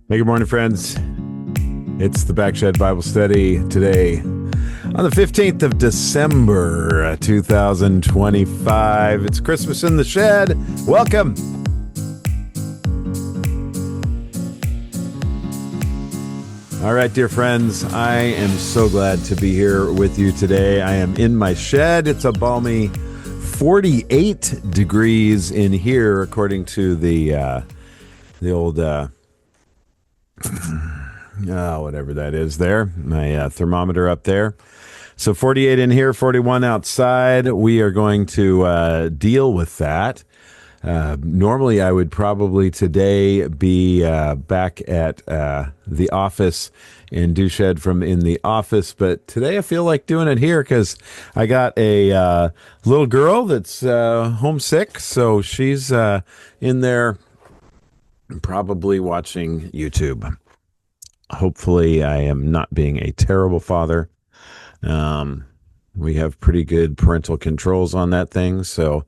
Hey, good morning, friends. It's the Backshed Bible Study today on the 15th of December, 2025. It's Christmas in the Shed. Welcome. All right, dear friends, I am so glad to be here with you today. I am in my shed. It's a balmy 48 degrees in here, according to the old whatever that is there, my thermometer up there. So 48 in here, 41 outside. We are going to deal with that. Normally, I would probably today be back at the office and do shed from in the office, but today I feel like doing it here because I got a little girl that's homesick, so she's in there probably watching YouTube. Hopefully, I am not being a terrible father. Um, we have pretty good parental controls on that thing. So,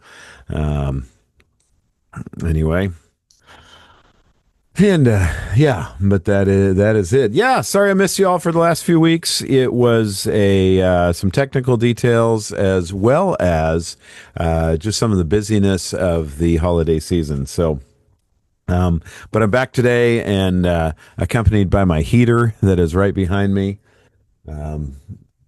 um, anyway, and yeah, but that is it. Yeah, sorry I missed you all for the last few weeks. It was a some technical details as well as just some of the busyness of the holiday season. So. But I'm back today and accompanied by my heater that is right behind me. Um,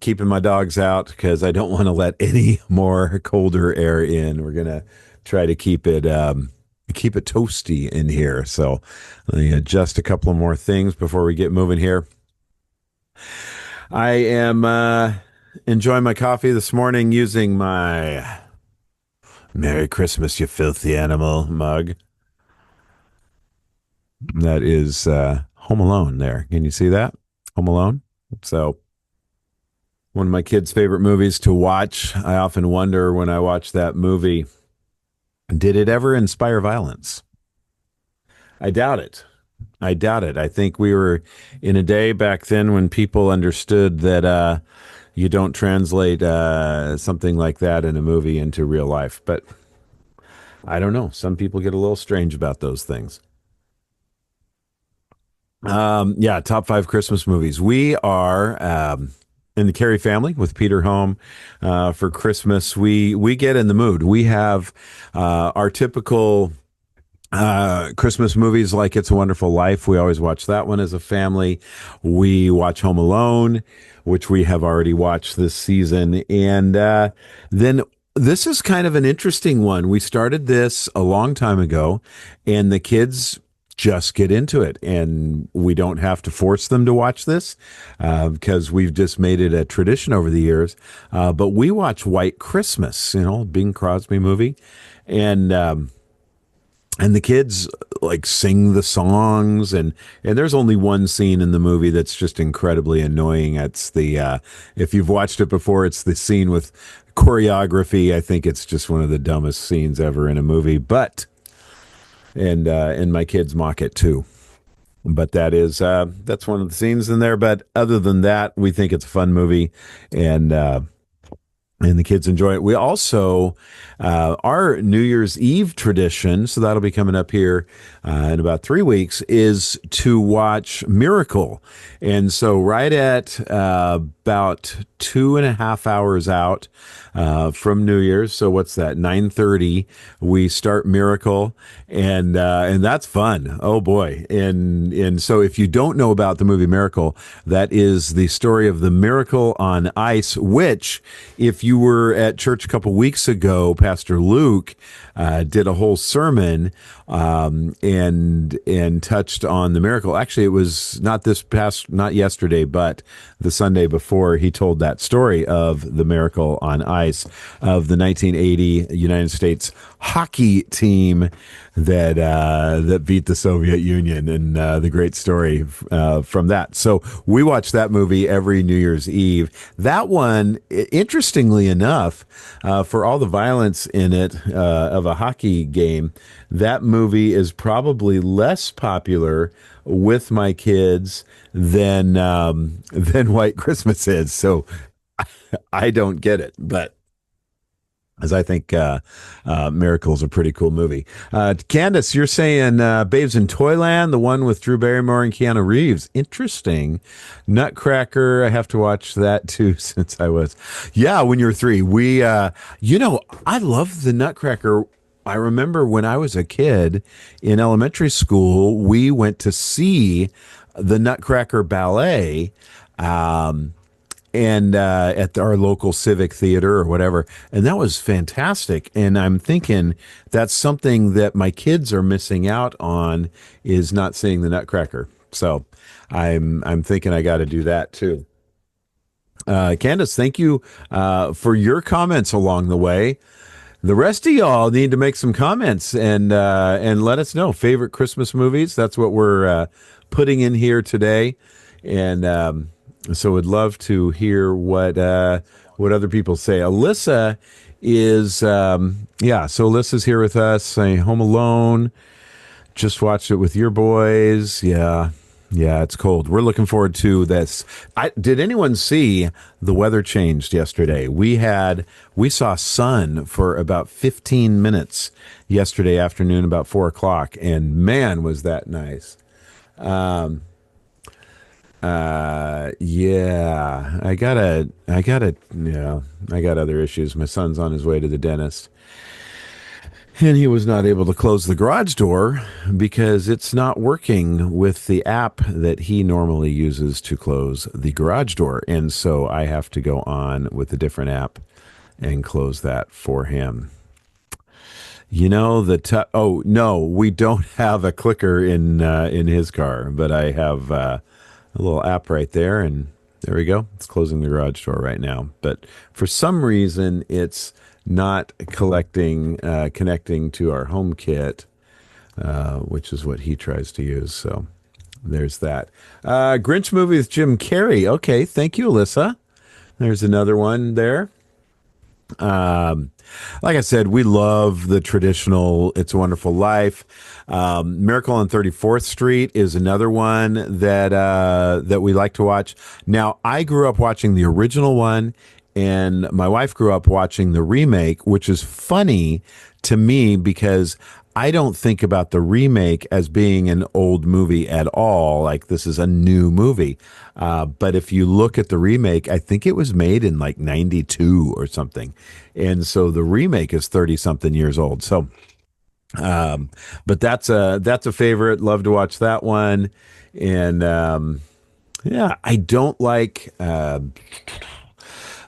Keeping my dogs out because I don't want to let any more colder air in. We're gonna try to keep it toasty in here. So let me adjust a couple of more things before we get moving here. I am enjoying my coffee this morning using my "Merry Christmas, you filthy animal" mug. That is Home Alone. There, can you see that? Home Alone. So one of my kids' favorite movies to watch. I often wonder when I watch that movie, did it ever inspire violence? I doubt it. I doubt it. I think we were in a day back then when people understood that you don't translate something like that in a movie into real life. But I don't know. Some people get a little strange about those things. Yeah, top five Christmas movies. We are in the Carey family with Peter home for Christmas. We get in the mood. We have our typical Christmas movies like It's a Wonderful Life. We always watch that one as a family. We watch Home Alone, which we have already watched this season, and then. This is kind of an interesting one. We started this a long time ago, and the kids just get into it, and we don't have to force them to watch this because we've just made it a tradition over the years. But we watch White Christmas, Bing Crosby movie, and and the kids like sing the songs, and there's only one scene in the movie that's just incredibly annoying. It's the if you've watched it before, it's the scene with choreography. I think it's just one of the dumbest scenes ever in a movie, but and my kids mock it too. But that's one of the scenes in there. But other than that, we think it's a fun movie, and and the kids enjoy it. We also, our New Year's Eve tradition, so that'll be coming up here in about 3 weeks, is to watch Miracle. And so, right at about 2.5 hours out from New Year's, so what's that? 9:30, we start Miracle, and that's fun. Oh boy! And so, if you don't know about the movie Miracle, that is the story of the miracle on ice, which, if you were at church a couple weeks ago, Pastor Luke did a whole sermon and touched on the miracle. Actually, it was not yesterday, but the Sunday before. He told that story of the miracle on ice of the 1980 United States hockey team that beat the Soviet Union, and the great story from that. So we watch that movie every New Year's Eve. That one, interestingly enough, for all the violence in it of a hockey game, that movie is probably less popular with my kids than White Christmas is. So I don't get it, but as I think Miracle's a pretty cool movie. Candace, you're saying Babes in Toyland, the one with Drew Barrymore and Keanu Reeves. Interesting. Nutcracker, I have to watch that too since I was, yeah, when you were three. I love the Nutcracker. I remember when I was a kid in elementary school, we went to see the Nutcracker Ballet. And at our local civic theater or whatever, and that was fantastic. And I'm thinking that's something that my kids are missing out on is not seeing the Nutcracker. So I'm thinking I got to do that too. Candace, thank you for your comments along the way. The rest of y'all need to make some comments and let us know favorite Christmas movies. That's what we're putting in here today, and so would love to hear what other people say. Alyssa is yeah. So Alyssa's here with us. Saying Home Alone. Just watched it with your boys. Yeah. Yeah, it's cold. We're looking forward to this. Did anyone see the weather changed yesterday? We saw sun for about 15 minutes yesterday afternoon, about 4 o'clock, and man, was that nice. Um, yeah, I got other issues. My son's on his way to the dentist. And he was not able to close the garage door because it's not working with the app that he normally uses to close the garage door. And so I have to go on with a different app and close that for him. Oh no, we don't have a clicker in his car, but I have a little app right there, and there we go. It's closing the garage door right now. But for some reason, it's not connecting to our home kit, which is what he tries to use. So there's that. Grinch movie with Jim Carrey. Okay, thank you, Alyssa. There's another one there. Like I said, we love the traditional It's a Wonderful Life. Miracle on 34th Street is another one that we like to watch. Now, I grew up watching the original one, and my wife grew up watching the remake, which is funny to me because I don't think about the remake as being an old movie at all. Like this is a new movie. But if you look at the remake, I think it was made in like 92 or something. And so the remake is 30 something years old. So, but that's a favorite. Love to watch that one. And, yeah, I don't like,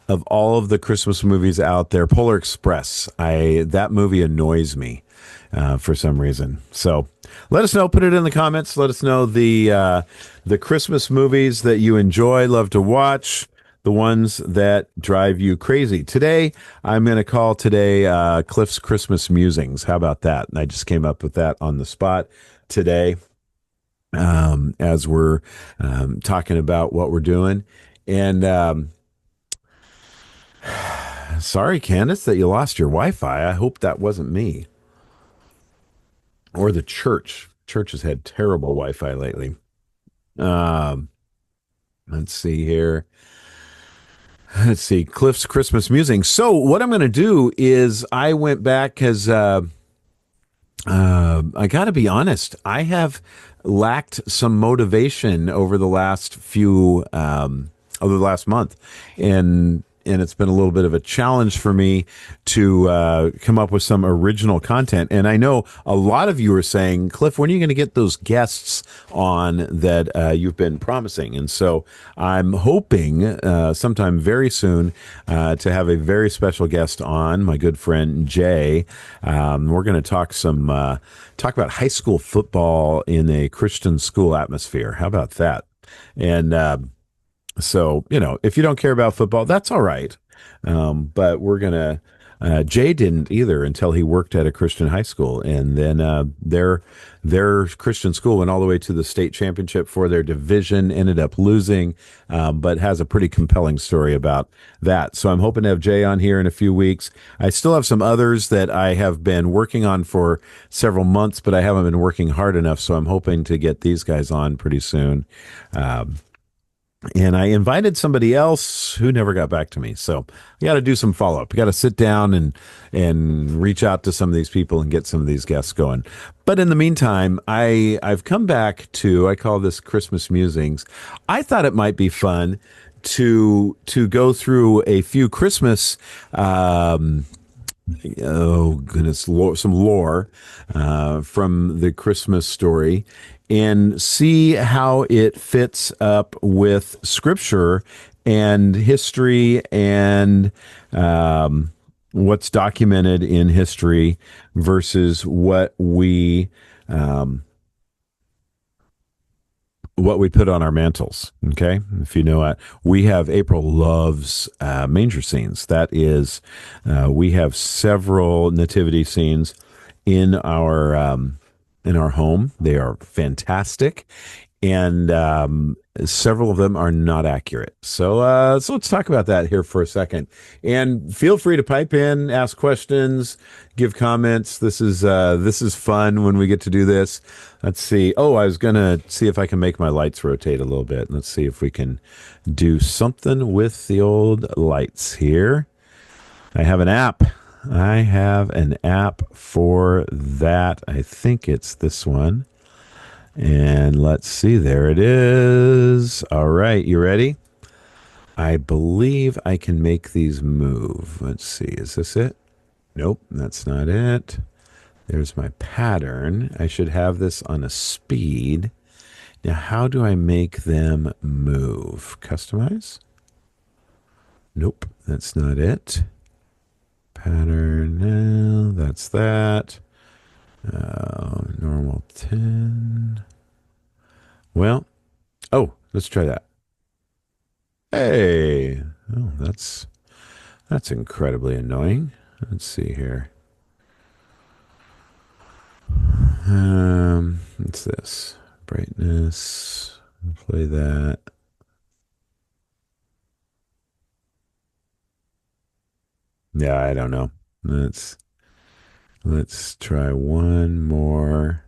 of all of the Christmas movies out there, Polar Express. That movie annoys me for some reason. So let us know. Put it in the comments. Let us know the Christmas movies that you enjoy, love to watch, the ones that drive you crazy. Today, I'm going to call Cliff's Christmas Musings. How about that? And I just came up with that on the spot today as we're talking about what we're doing. And sorry, Candace, that you lost your Wi-Fi. I hope that wasn't me or the church. Church has had terrible Wi-Fi lately. Um, let's see here. Let's see. Cliff's Christmas Musing. So what I'm going to do is I went back because I got to be honest. I have lacked some motivation over the last month, and it's been a little bit of a challenge for me to come up with some original content. And I know a lot of you are saying, Cliff, when are you going to get those guests on that you've been promising? And so I'm hoping sometime very soon to have a very special guest on, my good friend Jay. We're going to talk about high school football in a Christian school atmosphere. How about that? And so, if you don't care about football, that's all right. But Jay didn't either until he worked at a Christian high school. And then their Christian school went all the way to the state championship for their division, ended up losing, but has a pretty compelling story about that. So I'm hoping to have Jay on here in a few weeks. I still have some others that I have been working on for several months, but I haven't been working hard enough. So I'm hoping to get these guys on pretty soon. And I invited somebody else who never got back to me. So I got to do some follow up. I got to sit down and reach out to some of these people and get some of these guests going. But in the meantime, I've come back to, I call this Christmas musings. I thought it might be fun to go through a few Christmas oh goodness, some lore from the Christmas story and see how it fits up with scripture and history and what's documented in history versus what we put on our mantles. Okay. If you know it, we have April loves manger scenes. That is, we have several nativity scenes in our home. They are fantastic. And several of them are not accurate. So let's talk about that here for a second. And feel free to pipe in, ask questions, give comments. This is fun when we get to do this. Let's see. Oh, I was gonna see if I can make my lights rotate a little bit. Let's see if we can do something with the old lights here. I have an app. I have an app for that. I think it's this one. And let's see, there it is. All right, you ready? I believe I can make these move. Let's see, is this it? Nope, that's not it. There's my pattern. I should have this on a speed. Now, how do I make them move? Customize? Nope, that's not it. Pattern, no, that's that. Normal 10. Well, oh, let's try that. Hey, oh, that's incredibly annoying. Let's see here. What's this? Brightness. Play that. Yeah, I don't know. Let's try one more.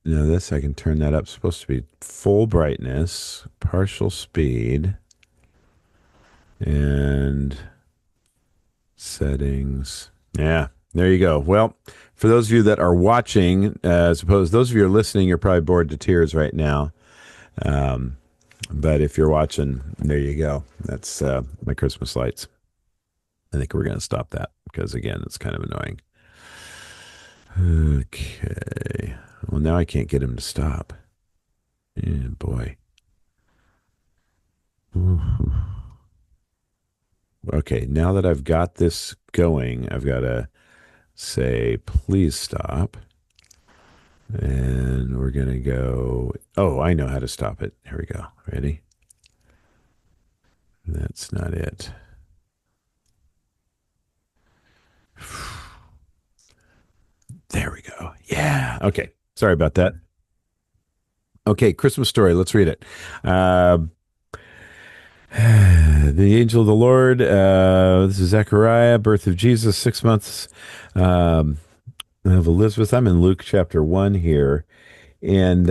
Now this I can turn that up. It's supposed to be full brightness, partial speed, and settings. Yeah, there you go. Well, for those of you that are watching, I suppose those of you who are listening, you're probably bored to tears right now. But if you're watching, there you go. That's my Christmas lights. I think we're going to stop that because, again, it's kind of annoying. Okay. Well, now I can't get him to stop. Yeah, boy. Okay, now that I've got this going, I've got to say, please stop. And we're going to go. Oh, I know how to stop it. Here we go. Ready? That's not it. There we go. Yeah. Okay. Sorry about that. Okay. Christmas story. Let's read it. The angel of the Lord. This is Zechariah, birth of Jesus, 6 months of Elizabeth. I'm in Luke chapter 1 here. And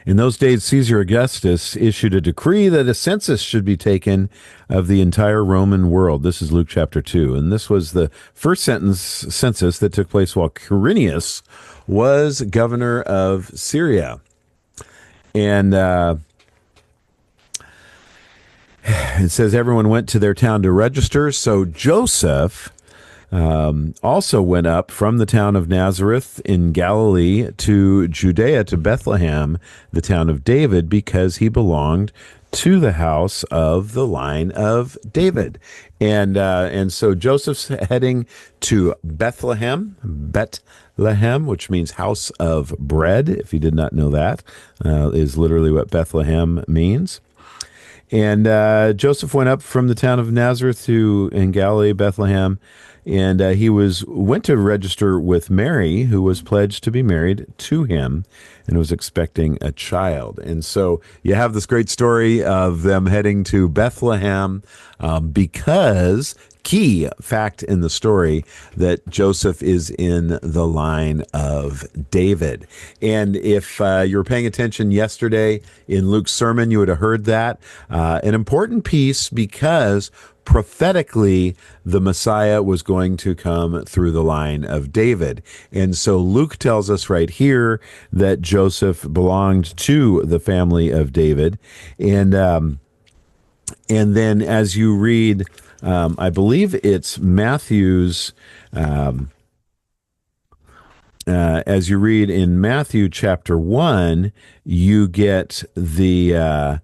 in those days, Caesar Augustus issued a decree that a census should be taken of the entire Roman world. This is Luke chapter 2. And this was the first census that took place while Quirinius was governor of Syria. And it says everyone went to their town to register. So Joseph also went up from the town of Nazareth in Galilee to Judea to Bethlehem, the town of David, because he belonged to the house of the line of David. And so Joseph's heading to Bethlehem, which means house of bread. If you did not know that, is literally what Bethlehem means. And Joseph went up from the town of Nazareth to in Galilee, Bethlehem, and he went to register with Mary, who was pledged to be married to him and was expecting a child. And so you have this great story of them heading to Bethlehem because key fact in the story that Joseph is in the line of David. And if you were paying attention yesterday in Luke's sermon, you would have heard that. An important piece because prophetically, the Messiah was going to come through the line of David. And so Luke tells us right here that Joseph belonged to the family of David. And then as you read, I believe it's Matthew's, as you read in Matthew chapter 1, you get the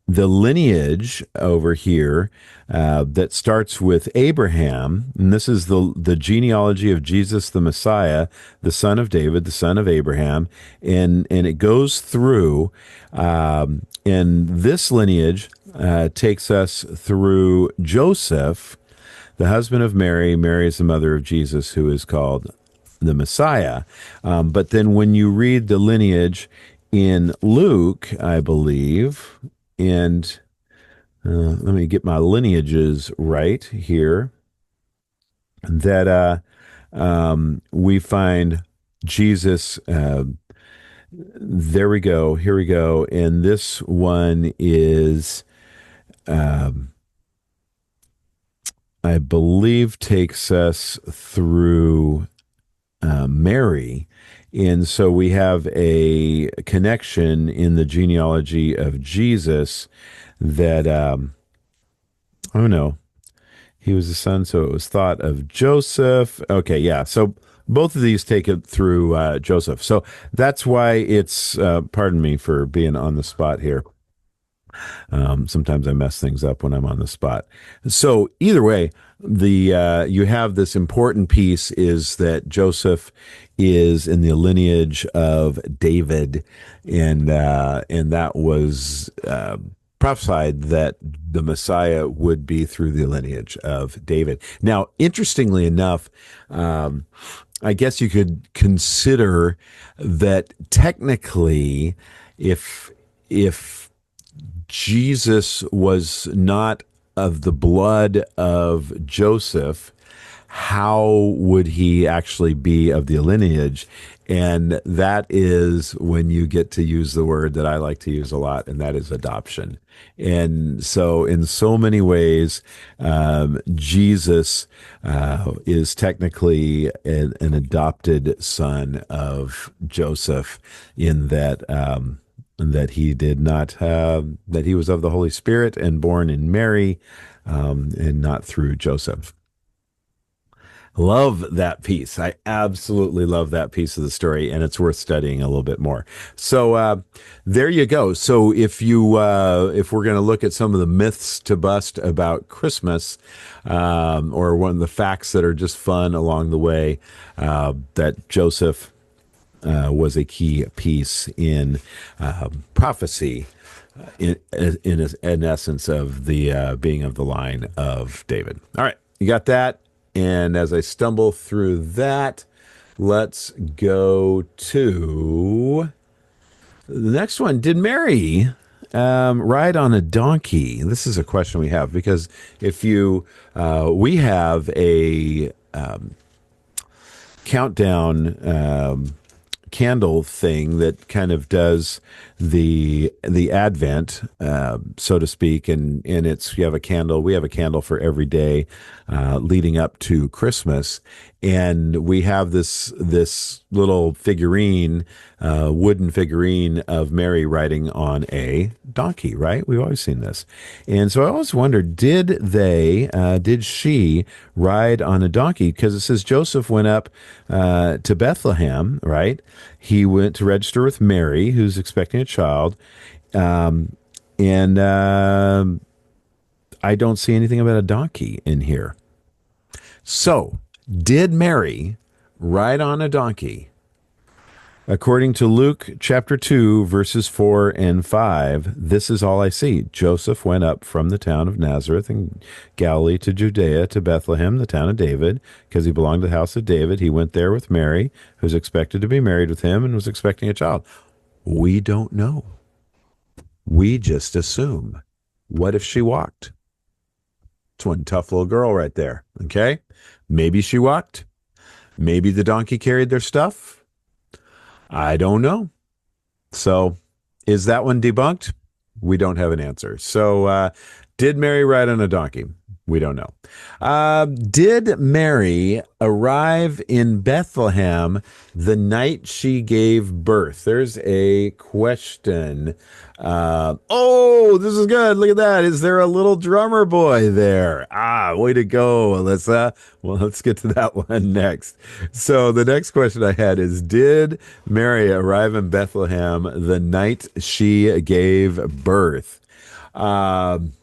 lineage over here that starts with Abraham, and this is the genealogy of Jesus the Messiah, the son of David, the son of Abraham, and it goes through, and this lineage takes us through Joseph, the husband of Mary. Mary is the mother of Jesus, who is called the Messiah. But then when you read the lineage in Luke, I believe, and let me get my lineages right here, that we find Jesus. There we go. Here we go. And this one is, I believe, takes us through Mary. And so we have a connection in the genealogy of Jesus that, oh no, he was the son, so it was thought of Joseph. Okay, yeah. So both of these take it through Joseph. So that's why it's, pardon me for being on the spot here. Sometimes I mess things up when I'm on the spot. So either way, the you have this important piece is that Joseph is in the lineage of David, and that was prophesied that the Messiah would be through the lineage of David. Now, interestingly enough, I guess you could consider that technically, if Jesus was not of the blood of Joseph, how would he actually be of the lineage? And that is when you get to use the word that I like to use a lot, and that is adoption. And so, in so many ways, Jesus is technically an adopted son of Joseph, in that. That he did not that he was of the Holy Spirit and born in Mary, and not through Joseph. Love that piece. I absolutely love that piece of the story, and it's worth studying a little bit more. So there you go. So if we're going to look at some of the myths to bust about Christmas, or one of the facts that are just fun along the way, that Joseph was a key piece in prophecy, in essence, of the being of the line of David. All right, you got that. And as I stumble through that, let's go to the next one. Did Mary ride on a donkey? This is a question we have, because if you, we have a countdown candle thing that kind of does the Advent, so to speak, and it's, you have a candle. We have a candle for every day leading up to Christmas, and we have this little figurine, wooden figurine of Mary riding on a donkey. Right? We've always seen this, and so I always wondered, did she ride on a donkey? Because it says Joseph went up to Bethlehem. Right? He went to register with Mary, who's expecting a child, and I don't see anything about a donkey in here. So, did Mary ride on a donkey? According to Luke chapter 2, verses 4 and 5, this is all I see. Joseph went up from the town of Nazareth in Galilee to Judea, to Bethlehem, the town of David, because he belonged to the house of David. He went there with Mary, who was expected to be married with him and was expecting a child. We don't know. We just assume. What if she walked? It's one tough little girl right there. Okay. Maybe she walked. Maybe the donkey carried their stuff. I don't know. So is that one debunked? We don't have an answer. So did Mary ride on a donkey? We don't know. Did Mary arrive in Bethlehem the night she gave birth? There's a question. Oh, this is good. Look at that. Is there a little drummer boy there? Ah, way to go, Alyssa. Well, let's get to that one next. So the next question I had is, did Mary arrive in Bethlehem the night she gave birth? Um,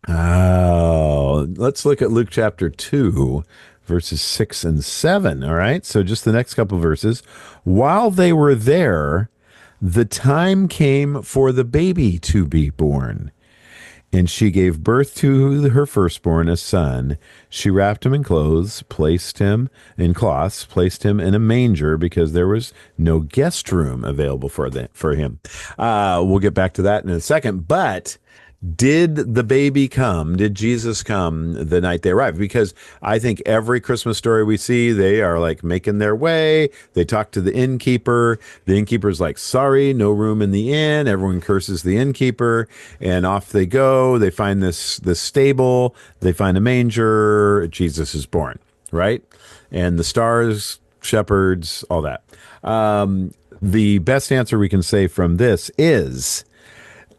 let's look at Luke chapter 2, verses 6 and 7. All right. So just the next couple verses. While they were there, the time came for the baby to be born. And she gave birth to her firstborn, a son. She wrapped him in clothes, placed him in cloths, placed him in a manger because there was no guest room available for him. We'll get back to that in a second. But did the baby come? Did Jesus come the night they arrived? Because I think every Christmas story we see, they are like making their way. They talk to the innkeeper. The innkeeper's like, sorry, no room in the inn. Everyone curses the innkeeper, and off they go. They find this stable. They find a manger. Jesus is born, right? And the stars, shepherds, all that. The best answer we can say from this is,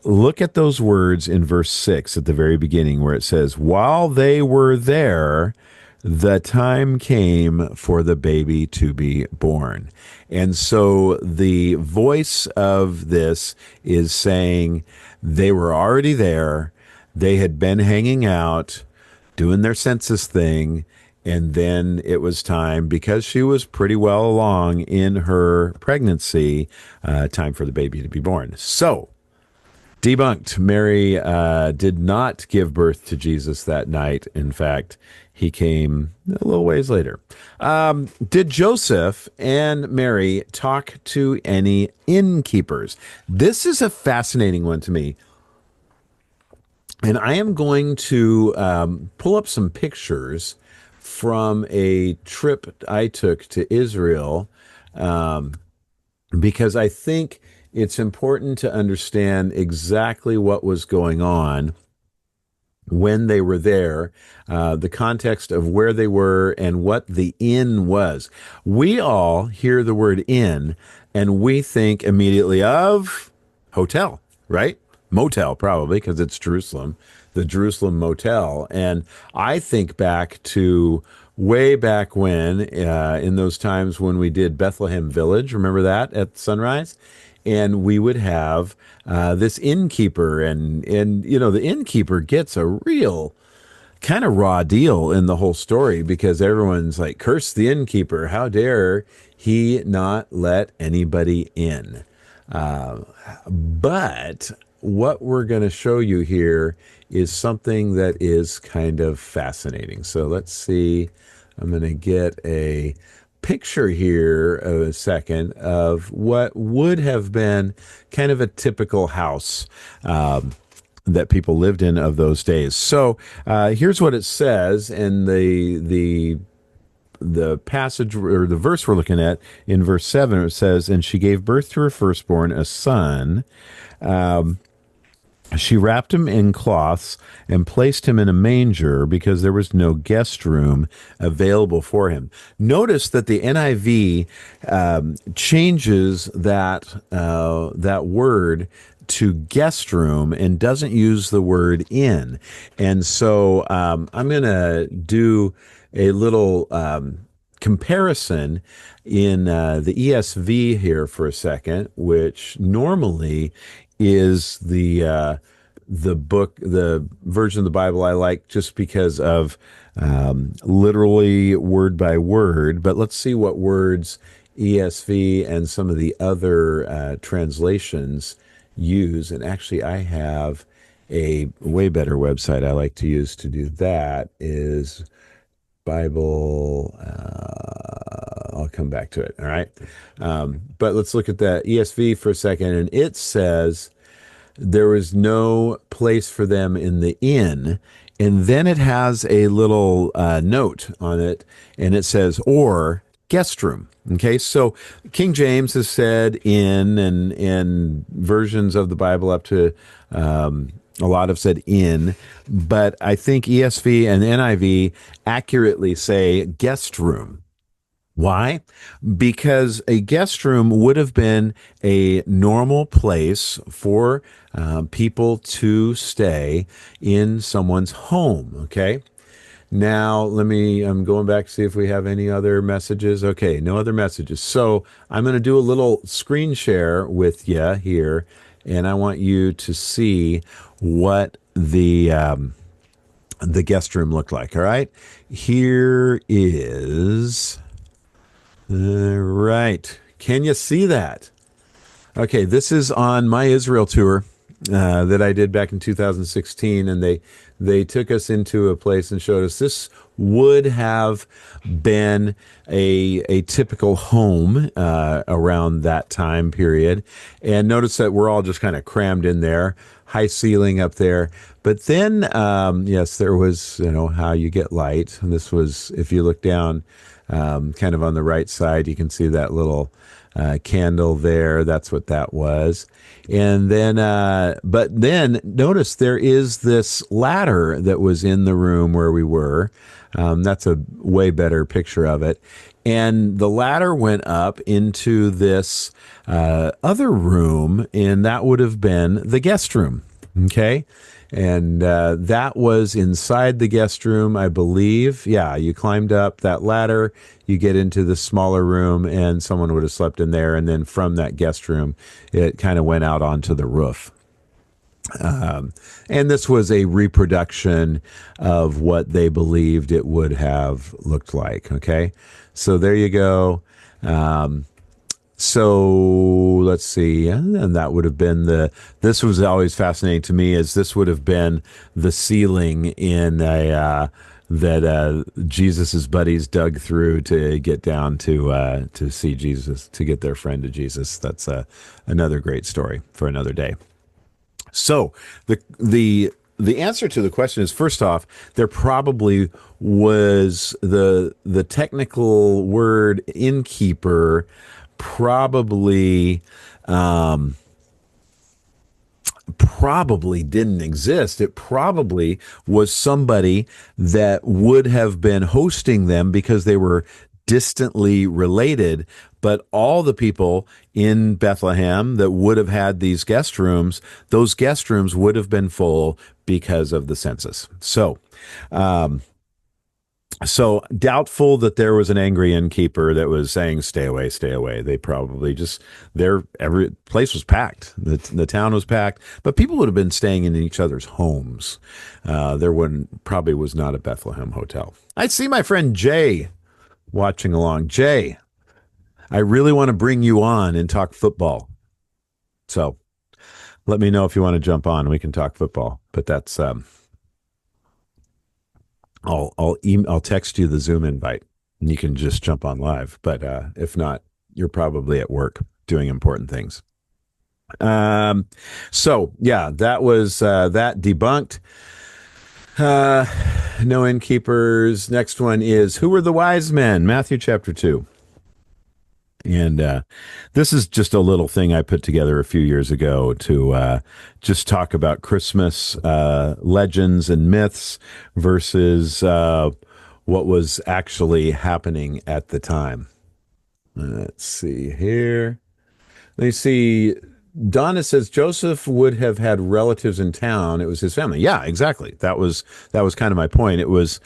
look at those words in verse 6 at the very beginning where it says, while they were there, the time came for the baby to be born. And so the voice of this is saying they were already there. They had been hanging out, doing their census thing. And then it was time, because she was pretty well along in her pregnancy, time for the baby to be born. So, debunked. Mary did not give birth to Jesus that night. In fact, he came a little ways later. Did Joseph and Mary talk to any innkeepers? This is a fascinating one to me. And I am going to pull up some pictures from a trip I took to Israel, because I think it's important to understand exactly what was going on when they were there, the context of where they were and what the inn was. We all hear the word inn and we think immediately of hotel, right? Motel, probably, because it's Jerusalem, the Jerusalem Motel. And I think back to way back when, in those times when we did Bethlehem Village. Remember that at sunrise? And we would have this innkeeper, and you know, the innkeeper gets a real kind of raw deal in the whole story, because everyone's like, curse the innkeeper, how dare he not let anybody in. But what we're going to show you here is something that is kind of fascinating. So let's see. I'm going to get a picture here a second of what would have been kind of a typical house that people lived in of those days. So here's what it says, and the passage, or the verse we're looking at in verse 7, it says, and she gave birth to her firstborn, a son. She wrapped him in cloths and placed him in a manger because there was no guest room available for him. Notice that the NIV changes that word to guest room and doesn't use the word inn. And so I'm going to do a little comparison in the ESV here for a second, which normally is the version of the Bible I like, just because of literally word by word. But let's see what words ESV and some of the other translations use. And actually, I have a way better website I like to use to do that, is Bible. I'll come back to it. All right. But let's look at that ESV for a second. And it says there was no place for them in the inn. And then it has a little note on it, and it says, or guest room. Okay, so King James has said in, and versions of the Bible up to a lot have said in, but I think ESV and NIV accurately say guest room. Why? Because a guest room would have been a normal place for people to stay in someone's home. Okay. Now, I'm going back to see if we have any other messages. Okay, no other messages. So I'm going to do a little screen share with you here, and I want you to see what the guest room looked like. All right. Here is. All right. Can you see that? Okay, this is on my Israel tour that I did back in 2016, and they took us into a place and showed us this would have been a typical home around that time period. And notice that we're all just kind of crammed in there, high ceiling up there. But then, yes, there was, how you get light. And this was, if you look down, kind of on the right side, you can see that little candle there. That's what that was. And then, but then notice there is this ladder that was in the room where we were. That's a way better picture of it. And the ladder went up into this other room, and that would have been the guest room. Okay. And that was inside the guest room, I believe. Yeah, you climbed up that ladder, you get into the smaller room, and someone would have slept in there. And then from that guest room, it kind of went out onto the roof. And this was a reproduction of what they believed it would have looked like. Okay, so there you go. So let's see, and that would have been this was always fascinating to me, as this would have been the ceiling in a, that Jesus's buddies dug through to get down to see Jesus, to get their friend to Jesus. That's another great story for another day. So the answer to the question is, first off, there probably was the technical word innkeeper probably probably didn't exist. It probably was somebody that would have been hosting them because they were distantly related. But all the people in Bethlehem that would have had these guest rooms, those guest rooms would have been full because of the census. So doubtful that there was an angry innkeeper that was saying, stay away, stay away. They probably just, every place was packed. The town was packed, but people would have been staying in each other's homes. There probably was not a Bethlehem hotel. I see my friend Jay watching along. Jay, I really want to bring you on and talk football. So let me know if you want to jump on. We can talk football, but that's, I'll text you the Zoom invite, and you can just jump on live. But if not, you're probably at work doing important things. So yeah, that was that debunked. No innkeepers. Next one is, who were the wise men? Matthew chapter 2. And this is just a little thing I put together a few years ago to just talk about Christmas legends and myths versus what was actually happening at the time. Let's see here. Let me see. Donna says Joseph would have had relatives in town. It was his family. Yeah, exactly. That was kind of my point. It was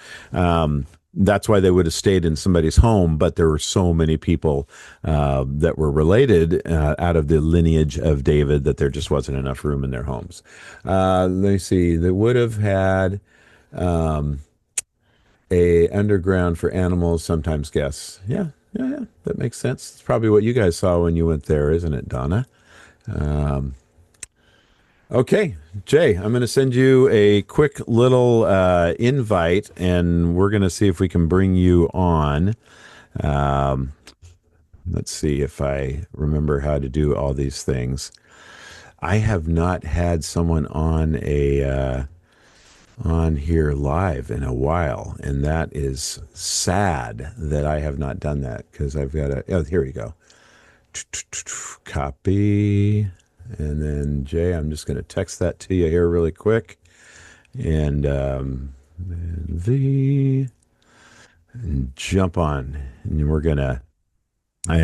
that's why they would have stayed in somebody's home, but there were so many people that were related out of the lineage of David that there just wasn't enough room in their homes. Let me see. They would have had a underground for animals, sometimes guests. Yeah, that makes sense. It's probably what you guys saw when you went there, isn't it, Donna? Okay, Jay, I'm going to send you a quick little invite, and we're going to see if we can bring you on. Let's see if I remember how to do all these things. I have not had someone on on here live in a while, and that is sad that I have not done that because I've got to. Oh, here we go. Copy, and then Jay, I'm just going to text that to you here really quick, and the and jump on, and we're gonna. I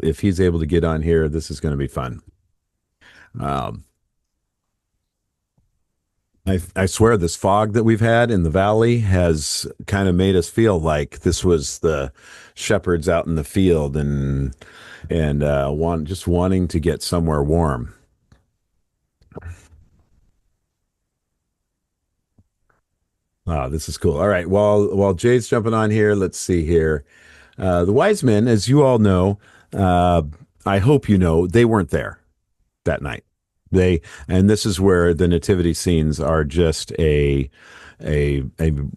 if he's able to get on here, this is going to be fun. Um, I swear this fog that we've had in the valley has kind of made us feel like this was the shepherds out in the field and just wanting to get somewhere warm. This is cool. All right, while Jay's jumping on here, let's see here. The wise men, as you all know, uh, I hope you know, they weren't there that night. They and this is where the nativity scenes are just a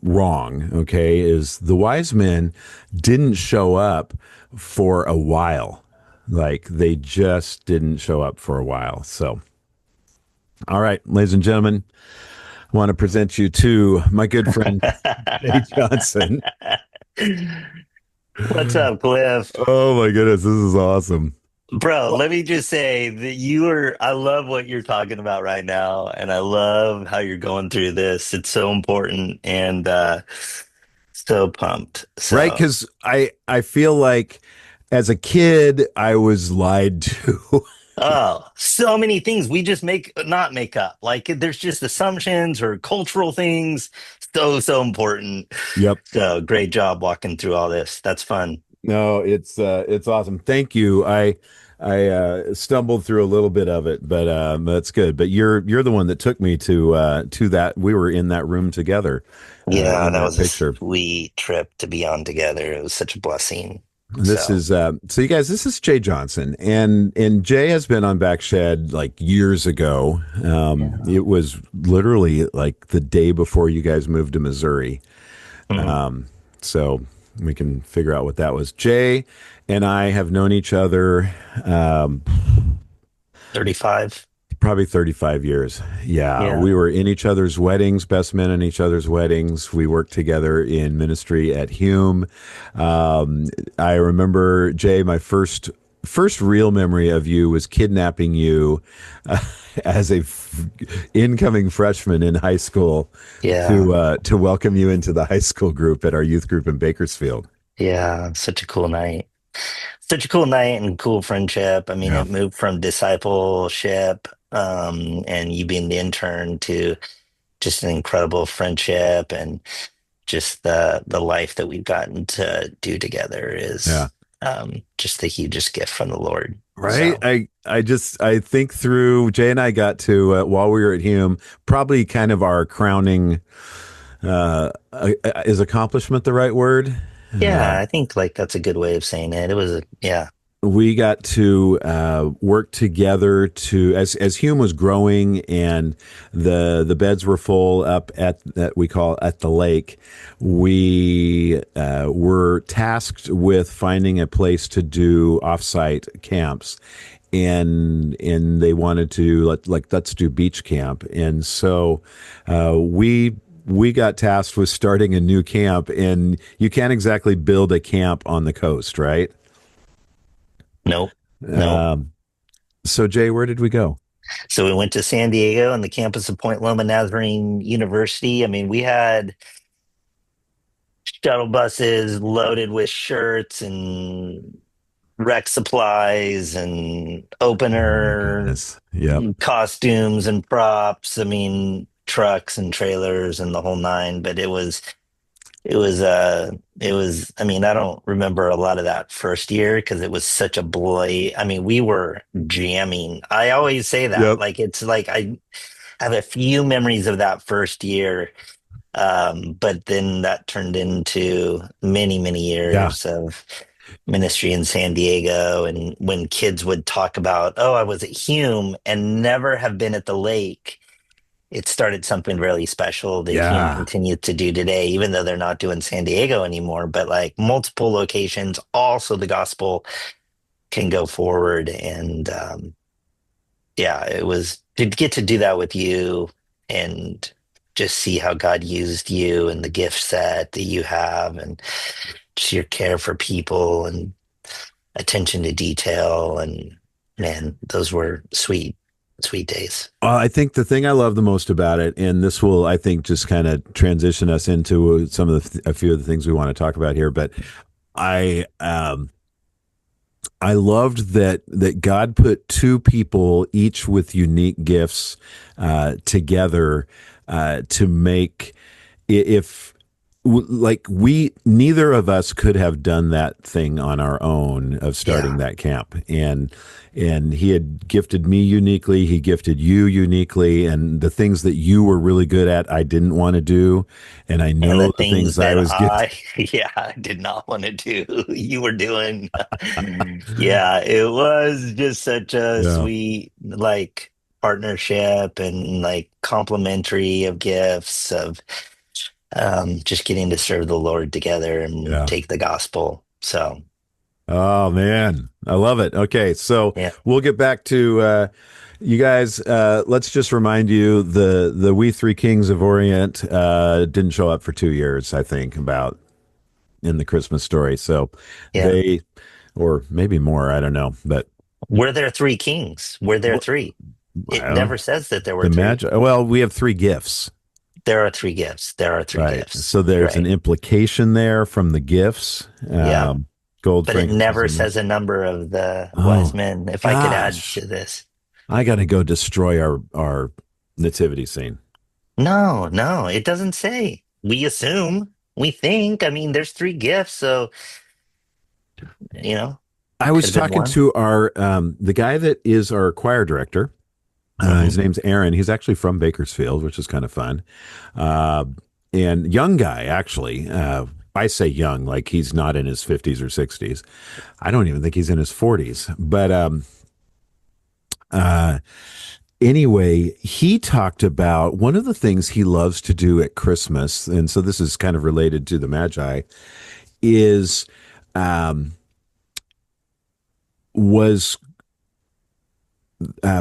wrong. Okay, is the wise men didn't show up for a while, like they just didn't show up for a while. So, all right, ladies and gentlemen, I want to present you to my good friend Jay Johnson. What's up, Cliff? Oh my goodness, this is awesome. Bro, Well, let me just say that I love what you're talking about right now, and I love how you're going through this. It's so important and so pumped. right, So, because I feel like as a kid I was lied to. oh, so many things we just not make up. Like there's just assumptions or cultural things. So important. Yep. So, great job walking through all this. That's fun. No, it's awesome. Thank you. I stumbled through a little bit of it, but that's good. But you're the one that took me to that. We were in that room together, Yeah, in that that was a picture. sweet trip to be on together. It was such a blessing. This So, is so you guys. This is Jay Johnson, and Jay has been on Backshed like years ago. yeah. It was literally like the day before you guys moved to Missouri. Hmm. So we can figure out what that was. Jay and I have known each other um, 35. probably 35 years. Yeah, Yeah. we were in each other's weddings, best men in each other's weddings. We worked together in ministry at Hume. Um, I remember, Jay, my first real memory of you was kidnapping you as a incoming freshman in high school Yeah. to welcome you into the high school group at our youth group in Bakersfield. Yeah. Such a cool night. Such a cool night and cool friendship. I mean, Yeah. it moved from discipleship, and you being the intern to just an incredible friendship and just the life that we've gotten to do together Yeah. is just the hugest gift from the Lord. Right. So I think through Jay and I got to while we were at Hume, probably kind of our crowning is accomplishment the right word? yeah, I think like that's a good way of saying it. It was yeah. We got to work together to as Hume was growing and the beds were full up at that we call at the lake. We were tasked with finding a place to do offsite camps, and they wanted to let's do beach camp, and so we got tasked with starting a new camp, and you can't exactly build a camp on the coast, right? Nope. Nope. Um, so Jay, where did we go? So we went to San Diego on the campus of Point Loma Nazarene University. I mean, we had shuttle buses loaded with shirts and rec supplies and Oh my opener goodness. Yep. costumes and props. I mean, trucks and trailers and the whole nine. But I mean, I don't remember a lot of that first year because it was such a I mean, we were jamming. I always say that. Yep. Like it's like I have a few memories of that first year. But then that turned into many, many Yeah. years of ministry in San Diego. And when kids would talk about, oh, I was at Hume and never have been at the lake, it started something really special that Hume Yeah. continues to do today, even though they're not doing San Diego anymore. But like multiple locations, also the gospel can go forward. And yeah, it was to get to do that with you and just see how God used you and the gift set that you have and just your care for people and attention to detail. And man, those were sweet, sweet days. I think the thing I love the most about it, and this will, I think, just kind of transition us into some of a few of the things we want to talk about here. But I, I loved that God put two people, each with unique gifts, together to make if like we neither of us could have done that thing on our own of starting Yeah. that camp, and he had gifted me uniquely, he gifted you uniquely, and the things that you were really good at I didn't want to do, and I And the know the things things I that was gifted. yeah, I did not want to do, you were doing. Yeah, it was just such a Yeah, sweet, like, partnership and like complementary of gifts of just getting to serve the Lord together and yeah. take the gospel. So, Oh man, I love it. Okay, so yeah, we'll get back to you guys. Let's just remind you the We Three Kings of Orient didn't show up for 2 years, I think, about in the Christmas story. So yeah. they, or maybe more, I don't know, but Were there three kings? Were there well, three? I It don't know. never says that there were The three. magic. Well, we have three gifts, There are three gifts. There are three right? gifts. So there's an Right. implication there from the gifts, Yeah. gold, But it frankincense, never and myrrh. says a number of the wise Oh men. If I could add gosh, to this. I got to go destroy our nativity scene. No, no, it doesn't say. We assume, we think. I mean, there's three gifts, so, you know, I could was have been talking one. to our the guy that is our choir director. Hmm. His name's Aaron. He's actually from Bakersfield, which is kind of fun. Uh, and young guy, actually. I say young, like he's not in his 50s or 60s. I don't even think he's in his 40s. But uh, anyway, he talked about one of the things he loves to do at Christmas, and so this is kind of related to the Magi, is um, was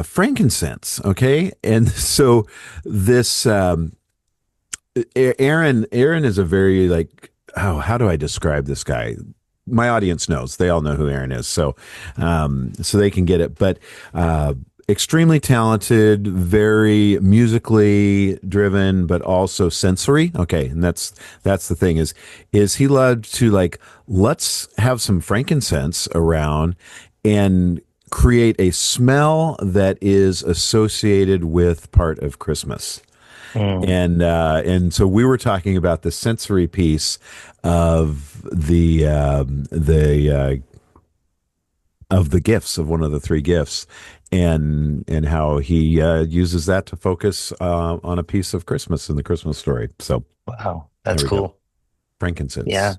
frankincense. Okay, and so this Aaron is a very like, oh, how do I describe this guy? My audience knows, they all know who Aaron is, so they can get it. But extremely talented, very musically driven, but also sensory. Okay, and that's the thing is he loved to like, let's have some frankincense around and create a smell that is associated with part of Christmas. Mm. And so we were talking about the sensory piece of of the gifts, of one of the three gifts, and how he uses that to focus on a piece of Christmas in the Christmas story. So Wow, there that's we go. cool. Yeah, Frankincense.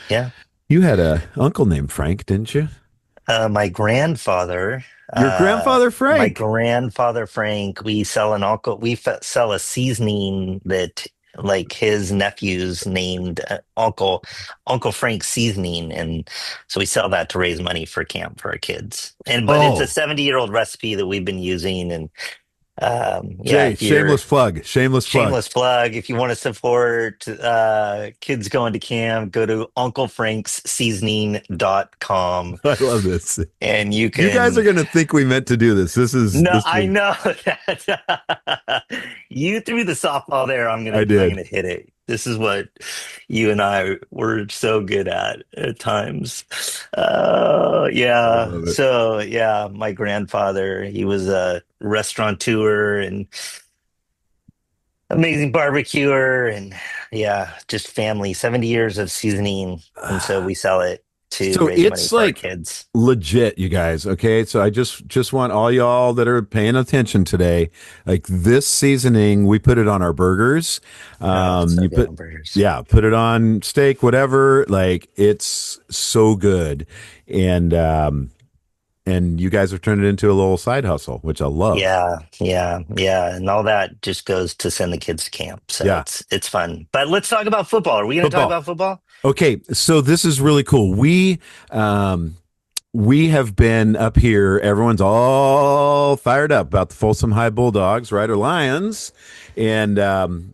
yeah. You had a uncle named Frank, didn't you? My grandfather, Your grandfather my Frank. grandfather Frank, sell a seasoning that like his nephews named Uncle Frank seasoning, and so we sell that to raise money for camp for our kids. And but it's a Oh, 70-year-old recipe that we've been using, and yeah, Jay, if you're shameless plug. Shameless plug. shameless plug, if you want to support kids going to camp, go to unclefranksseasoning.com I love this. and you You guys are can. going to think we meant to do this. No, This I was, know that you threw the softball there. I I'm did. gonna hit it. This is what you and I were so good at times. I Yeah. love it. So yeah, my grandfather, he was a restaurateur and amazing barbecuer, and yeah, just family. 70 years of seasoning, and so we sell it to So raise money it's for our like kids. legit, you guys. Okay, so I just want all y'all that are paying attention today. Like this seasoning, we put it on our burgers. Oh, it's so You good put, on burgers. yeah, put it on steak, whatever. Like it's so good, and you guys have turned it into a little side hustle, which I love. Yeah, yeah, yeah, and all that just goes to send the kids to camp. So Yeah, it's fun. But let's talk about football. Are we going to talk football. about football? Okay, so this is really cool. We we have been up here. Everyone's all fired up about the Folsom High Bulldogs, Rider Lions, and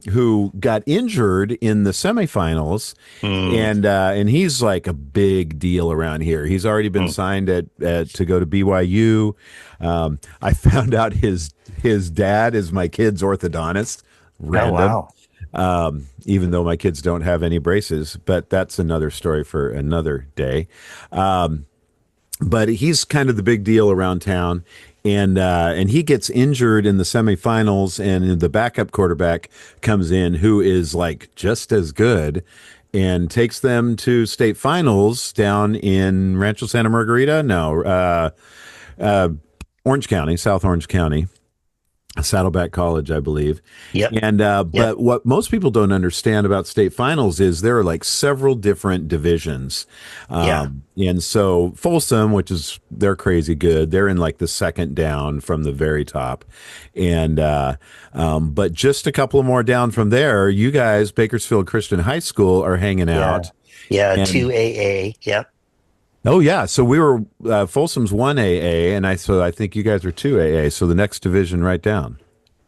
who got injured in the semifinals. Mm, And he's like a big deal around here. He's already been mm. signed at to go to BYU. I found out his dad is my kid's orthodontist. Oh, Random. wow. Even though my kids don't have any braces, but that's another story for another day. But he's kind of the big deal around town. And he gets injured in the semifinals, and the backup quarterback comes in, who is like just as good, and takes them to state finals down in Rancho Santa Margarita. No, Orange County, South Orange County. Saddleback College, I believe. Yep. And Yep. but what most people don't understand about state finals is there are like several different divisions. Yeah. And so Folsom, which is they're crazy good, they're in like the second down from the very top. And but just a couple more down from there, you guys, Bakersfield Christian High School, are hanging Yeah. out. Yeah. And 2AA. Yep. oh yeah, so we were Folsom's 1AA, and I think you guys are 2AA. So the next division right down.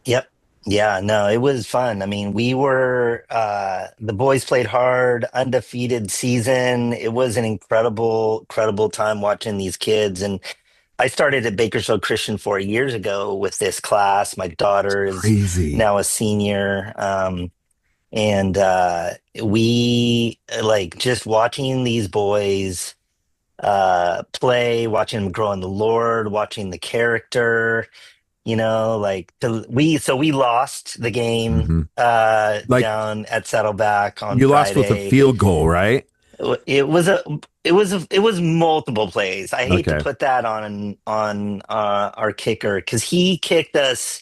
Yep. Yeah, no, it was fun. I mean, we were the boys played hard, undefeated season. It was an incredible time watching these kids. And I started at Bakersfield Christian 4 years ago with this class. My daughter is Crazy. now a senior. And we like just watching these boys play, watching them grow in the Lord, watching the character. We lost the game Hmm. Like down at Saddleback on you lost with a Friday. field goal, right? It was multiple plays. I hate to Okay. put that on our kicker because he kicked us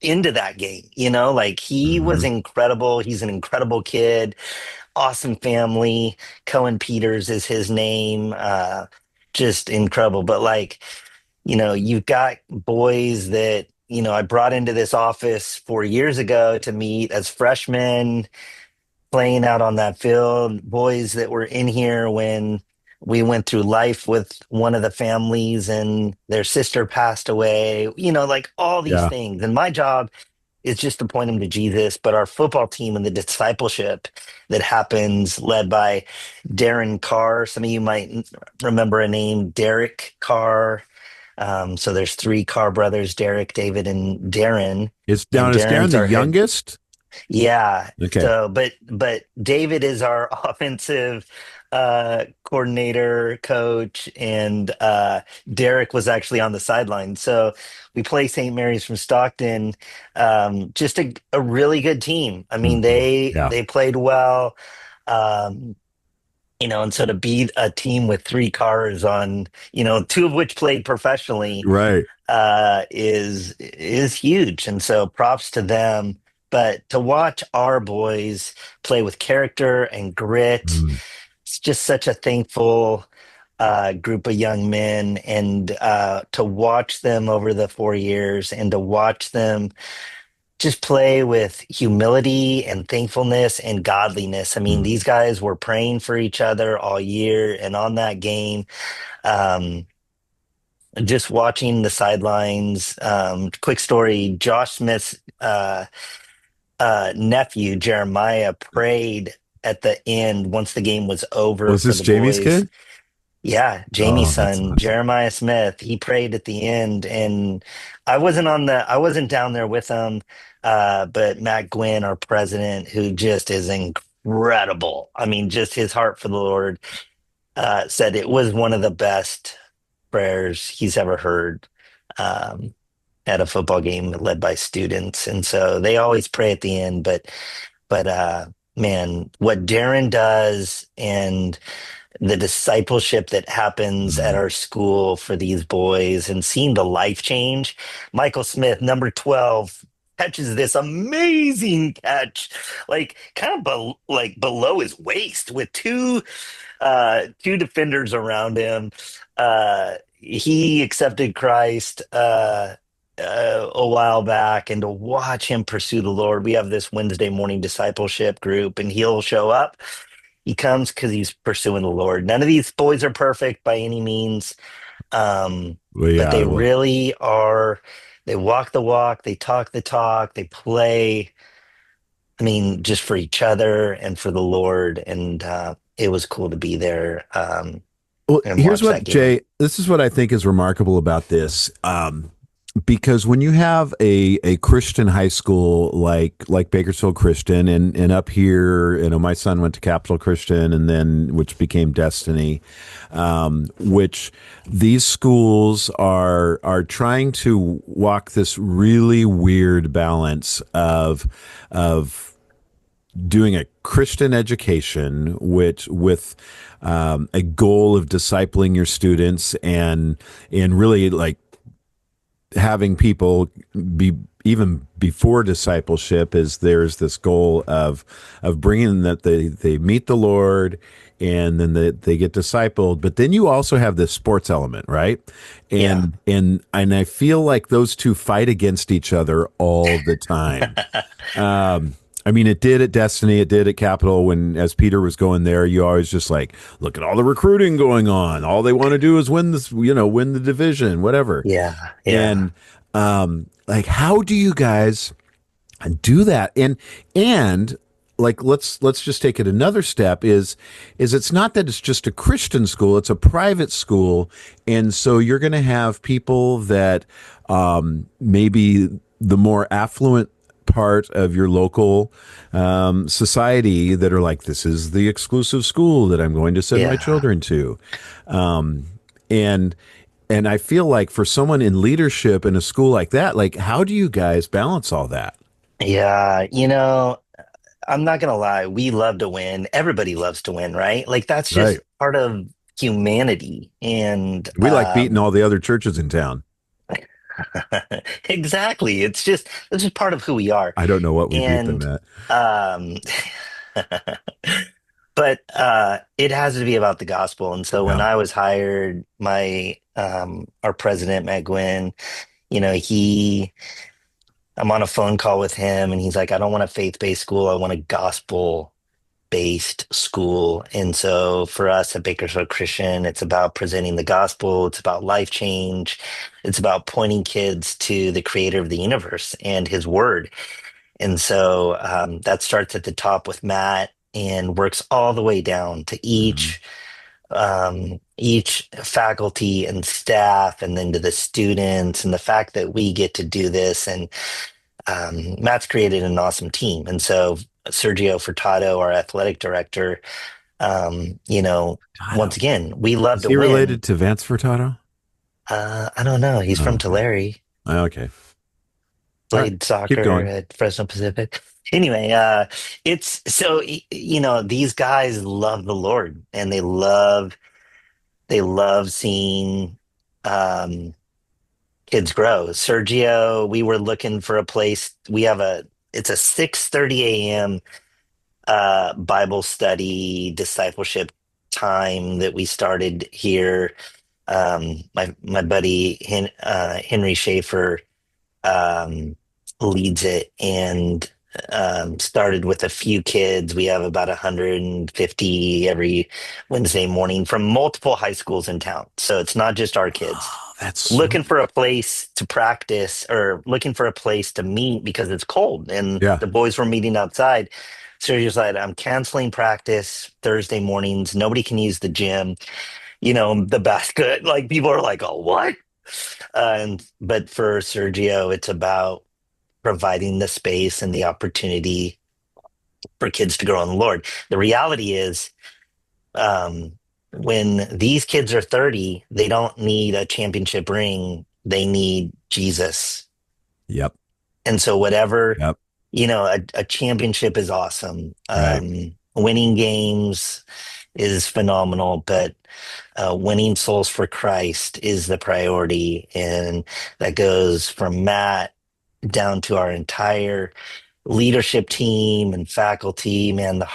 into that game, like he was Hmm. incredible. He's an incredible kid, awesome family. Cohen Peters is his name. Just incredible. But like, you've got boys that, I brought into this office 4 years ago to meet as freshmen playing out on that field, boys that were in here when we went through life with one of the families and their sister passed away, like all these Yeah. things. And my job is just to point them to Jesus, but our football team and the discipleship that happens led by Darren Carr. Some of you might remember a name, Derek Carr. So there's three Carr brothers, Derek, David, and Darren. It's And down. Is Darren Darren's the our head. youngest? Yeah. Okay. So, but David is our offensive coordinator, coach, and Derek was actually on the sideline. So we play St. Mary's from Stockton. Just a really good team. I mean, Hmm. they Yeah. they played well. Um, and so to beat a team with three cars on, two of which played professionally, Right. is huge. And so props to them. But to watch our boys play with character and grit, Mm. it's just such a thankful group of young men. And to watch them over the 4 years and to watch them just play with humility and thankfulness and godliness. I mean, Mm. these guys were praying for each other all year. And on that game, um, just watching the sidelines. Quick story: Josh Smith's nephew Jeremiah prayed at the end once the game was over Was for this the Jamie's boys. kid? Yeah, Jamie's Oh, that's son, awesome. Jeremiah Smith, he prayed at the end, and I wasn't down there with him, but Matt Gwynn, our president, who just is incredible. I mean, just his heart for the Lord, said it was one of the best prayers he's ever heard. Um, at a football game led by students. And so they always pray at the end, but man, what Darren does and the discipleship that happens at Mm. our school for these boys and seeing the life change. Michael Smith, number 12, catches this amazing catch, like kind of like below his waist with two defenders around him. He accepted Christ a while back, and to watch him pursue the Lord. We have this Wednesday morning discipleship group, and he'll show up. He comes because he's pursuing the Lord. None of these boys are perfect by any means, Well, but yeah, they well, really are. They walk the walk, they talk the talk, they play. I mean, just for each other and for the Lord. And it was cool to be there well, and here's watch that what game. Jay. This is what I think is remarkable about this. Because when you have a Christian high school like Bakersfield Christian and up here, my son went to Capital Christian and then which became Destiny, which these schools are trying to walk this really weird balance of doing a Christian education, which with a goal of discipling your students and really like having people be even before discipleship is there's this goal of bringing them that they meet the Lord and then they get discipled, but then you also have this sports element, right? Yeah. And I feel like those two fight against each other all the time. I mean, it did at Destiny, it did at Capital. When as Peter was going there, you always just like look at all the recruiting going on. All they want to do is win this, win the division, whatever. Yeah. Yeah. And like, how do you guys do that? And like, let's just take it another step. Is it's not that it's just a Christian school; it's a private school, and so you're going to have people that maybe the more affluent part of your local society that are like, this is the exclusive school that I'm going to send my Yeah. children to. And and I feel like for someone in leadership in a school like that, like how do you guys balance all that? Yeah. I'm not gonna lie, we love to win. Everybody loves to win, right? Like that's Right. just part of humanity. And We like beating all the other churches in town. exactly. It's just part of who we are. I don't know what we beat them And at. um but it has to be about the gospel. And so when Yeah. I was hired, my our president, Matt Gwynn, you know, he I'm on a phone call with him and he's like, I don't want a faith-based school, I want a gospel-based school. And so for us at Bakersfield Christian, it's about presenting the gospel, it's about life change, it's about pointing kids to the creator of the universe and his word. And so that starts at the top with Matt and works all the way down to Mhm. each faculty and staff, and then to the students, and the fact that we get to do this. And Matt's created an awesome team. And so Sergio Furtado, our athletic director, once Furtado. again, we love Is to he win. related to Vance Furtado? I don't know. He's Oh, from okay. Tulare, Okay. All right. played Keep soccer going. at Fresno Pacific. Anyway, it's so, these guys love the Lord and they love seeing um, kids grow. Sergio, we were looking for a place. It's a 6:30 a.m. Bible study discipleship time that we started here. My buddy Henry Schaefer um, leads it and started with a few kids. We have about 150 every Wednesday morning from multiple high schools in town. So it's not just our kids Oh, that's looking sweet. for a place to practice or looking for a place to meet because it's cold and Yeah. the boys were meeting outside. So you're just like, I'm canceling practice Thursday mornings. Nobody can use the gym. The basket. Like people are like, oh, what? But for Sergio, it's about providing the space and the opportunity for kids to grow in the Lord. The reality is, um, when these kids are 30, they don't need a championship ring. They need Jesus. Yep. And so, whatever, Yep. a championship is awesome. Right. Winning games is phenomenal, but winning souls for Christ is the priority. And that goes from Matt down to our entire leadership team and faculty. Man, of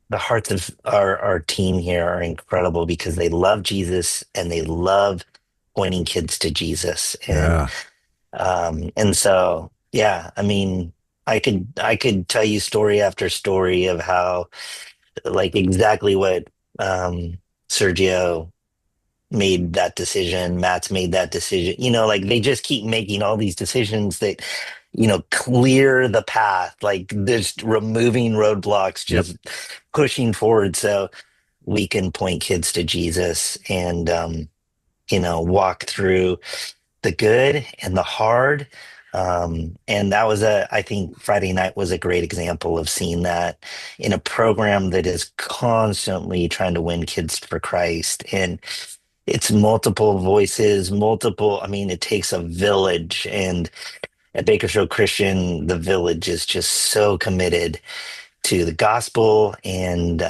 the hearts of our team here are incredible because they love Jesus and they love pointing kids to Jesus. And Yeah. so yeah, I mean, I could tell you story after story of how, like, exactly what Sergio made that decision, Matt's made that decision. Like, they just keep making all these decisions that, clear the path, like just removing roadblocks, Yep. just pushing forward so we can point kids to Jesus and walk through the good and the hard. And that was I think Friday night was a great example of seeing that in a program that is constantly trying to win kids for Christ. And it's multiple voices, I mean, it takes a village. And at Bakersfield Christian, the village is just so committed to the gospel and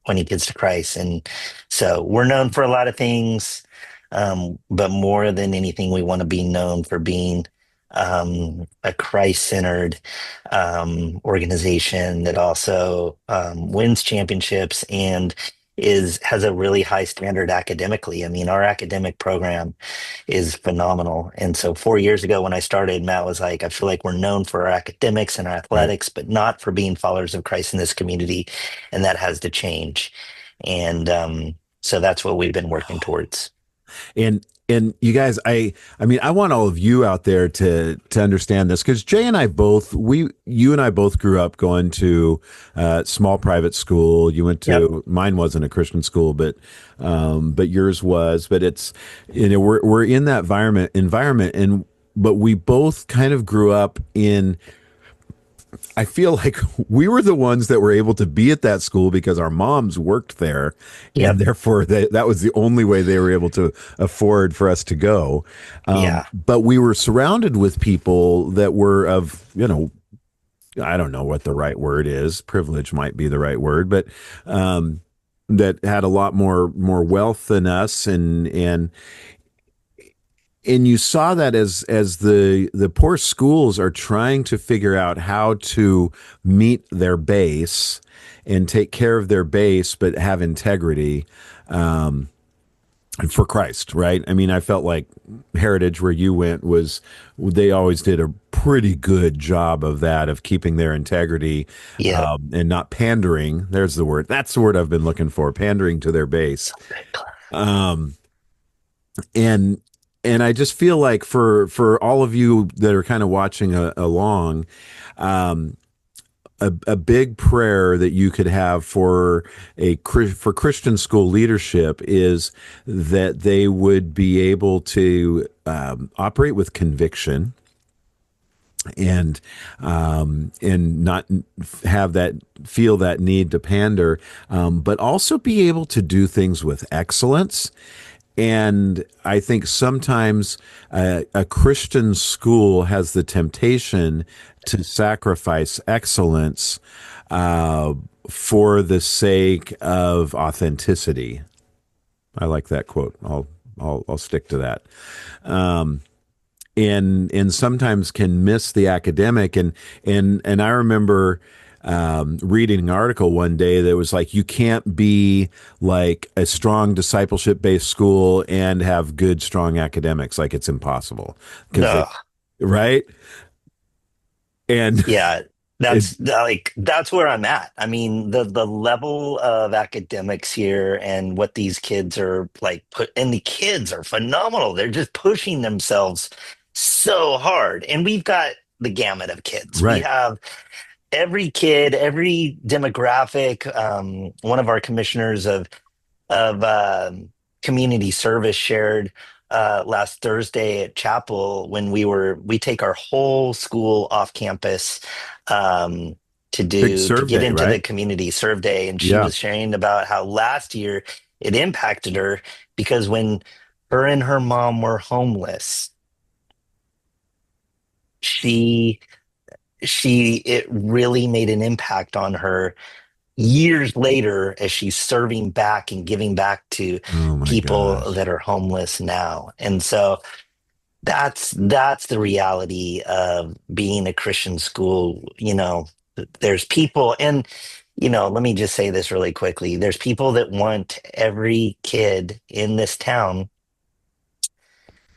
pointing kids to Christ. And so we're known for a lot of things, but more than anything, we want to be known for being a Christ-centered organization that also wins championships and has a really high standard academically. I mean, our academic program is phenomenal. And so 4 years ago when I started, Matt was like, I feel like we're known for our academics and our Right. athletics, but not for being followers of Christ in this community. And that has to change. And so that's what we've been working towards. And you guys, I mean, I want all of you out there to understand this, because Jay and I both, you and I both grew up going to small private school. You went Yep. to, mine wasn't a Christian school, but yours was. But it's, we're in that environment, and but we both kind of grew up in, I feel like we were the ones that were able to be at that school because our moms worked there, and Yep. therefore that was the only way they were able to afford for us to go. Yeah. But we were surrounded with people that were of, I don't know what the right word is. Privilege might be the right word, but that had a lot more wealth than us, and you saw that as the poor schools are trying to figure out how to meet their base and take care of their base but have integrity, for Christ, right? I mean, I felt like Heritage, where you went, was, they always did a pretty good job of that, of keeping their integrity, Yep. and not pandering. There's the word. That's the word I've been looking for, pandering to their base. Um, and and I just feel like for all of you that are kind of watching along, um, a big prayer that you could have for for Christian school leadership is that they would be able to operate with conviction, and not have that, feel that need to pander, but also be able to do things with excellence. And I think sometimes a Christian school has the temptation to sacrifice excellence uh, for the sake of authenticity. I like that quote. I'll stick to that. And sometimes can miss the academic. And I remember reading an article one day that was like, you can't be like a strong discipleship based school and have good strong academics. Like, it's impossible, because they, No. right. And Yeah. it, That's where I'm at. I mean, the level of academics here and what these kids are like and the kids are phenomenal. They're just pushing themselves so hard. And we've got the gamut of kids. We right. have every kid, every demographic. One of our commissioners of community service shared last Thursday at chapel when we take our whole school off campus um, Big to serve get day, into the right? community serve day, and she Yeah. was sharing about how last year it impacted her because when her and her mom were homeless, she it really made an impact on her years later as she's serving back and giving back to Oh my people gosh. that are homeless now. And so that's the reality of being a Christian school. There's people, and let me just say this really quickly. There's people that want every kid in this town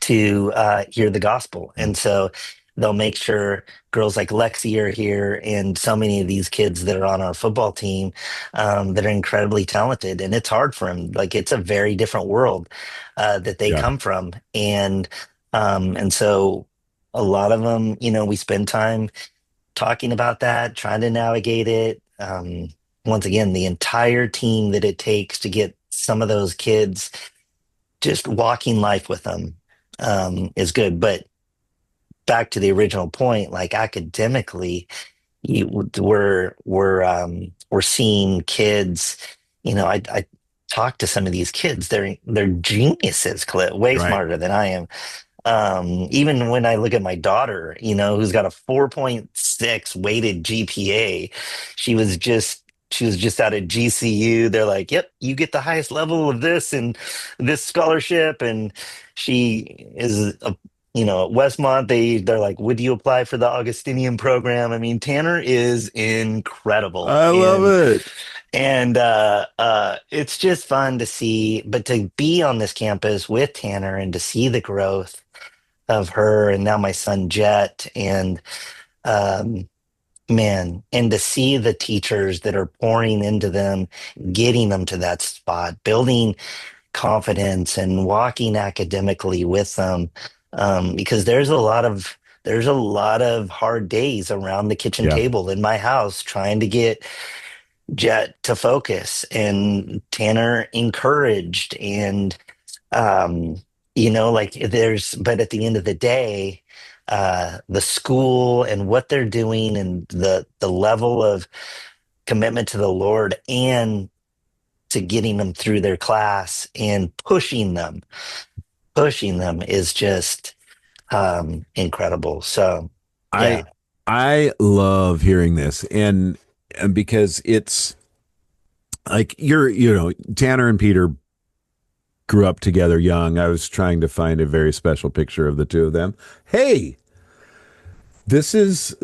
to hear the gospel. And so they'll make sure girls like Lexi are here and so many of these kids that are on our football team that are incredibly talented. And it's hard for them. Like it's a very different world that they Yeah. come from. And so a lot of them, we spend time talking about that, trying to navigate it. Once again, the entire team that it takes to get some of those kids just walking life with them is good. But back to the original point, like academically, we're seeing kids. I talk to some of these kids. They're geniuses, Clint, way Right. smarter than I am. Even when I look at my daughter, who's got a 4.6 weighted GPA, she was just out of GCU. They're like, "Yep, you get the highest level of this and this scholarship." And she is at Westmont, they're like, "Would you apply for the Augustinian program?" I mean, Tanner is incredible. I love And it. it's just fun to see, but to be on this campus with Tanner and to see the growth of her and now my son Jet and um man, and to see the teachers that are pouring into them, getting them to that spot, building confidence and walking academically with them. Because there's a lot of hard days around the kitchen Yeah. table in my house trying to get Jet to focus and Tanner encouraged and um like but at the end of the day the school and what they're doing and the level of commitment to the Lord and to getting them through their class and pushing them is just incredible. So I yeah. I love hearing this, and because it's like Tanner and Peter grew up together young. I was trying to find a very special picture of the two of them. Hey, this is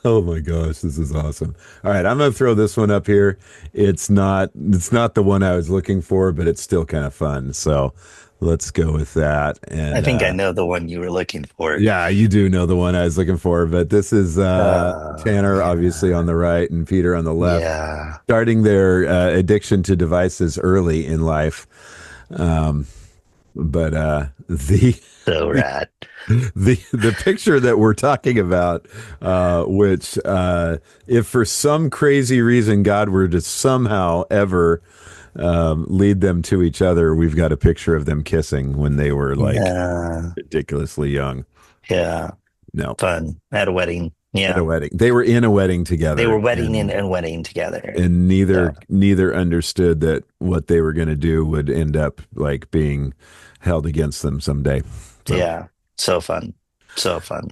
oh my gosh, this is awesome. All right, I'm gonna throw this one up here. It's not the one I was looking for, but it's still kind of fun. So let's go with that. I And think I know the one you were looking for. yeah, you do know the one I was looking for, but this is Tanner obviously on Yeah, the right and Peter on the left, yeah, starting their addiction to devices early in life. Um, but the so the rad. the picture that we're talking about, which if for some crazy reason God were to somehow ever lead them to each other, we've got a picture of them kissing when they were like Yeah, ridiculously young. yeah, No, fun at a wedding. at a Yeah, wedding. They were in a wedding they were together, wedding and and wedding together. and So neither understood that what they were going to do would end up like being held against them someday. So. yeah, so fun, so fun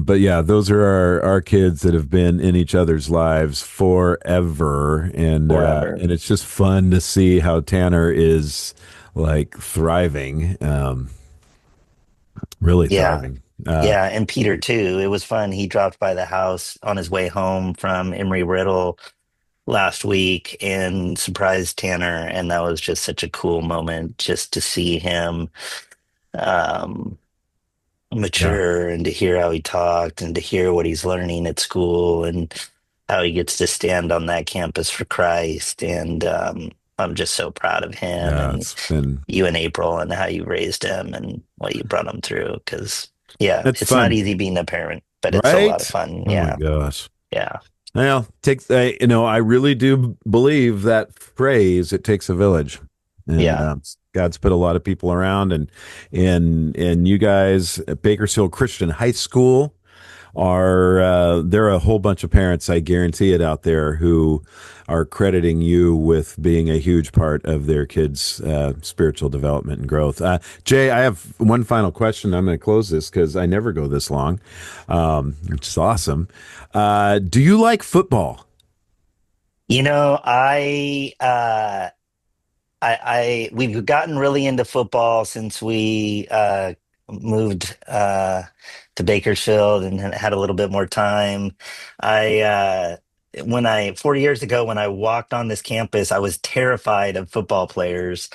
But yeah, those are our kids that have been in each other's lives forever, forever. and it's just fun to see how Tanner is like thriving, really Yeah, thriving. yeah, and Peter too. It was fun. He dropped by the house on his way home from Emory Riddle last week and surprised Tanner, and that was just such a cool moment just to see him um, Yeah, mature and to hear how he talked and to hear what he's learning at school and how he gets to stand on that campus for Christ. And I'm just so proud of him yeah, and it's been you and April and how you raised him and what you brought him through. Because, yeah, it's it's not fun, easy being a parent, but it's a lot of right? fun. Oh my Yeah. gosh. Yeah. Well, I really do believe that phrase. It takes a village, and Yeah. God's put a lot of people around, and you guys at Bakersfield Christian High School are there are a whole bunch of parents, I guarantee it, out there who are crediting you with being a huge part of their kids' spiritual development and growth. Jay, I have one final question. I'm going to close this because I never go this long, which is awesome. Do you like football? We've gotten really into football since we moved to Bakersfield and had a little bit more time. I when I 4 years ago when I walked on this campus, I was terrified of football players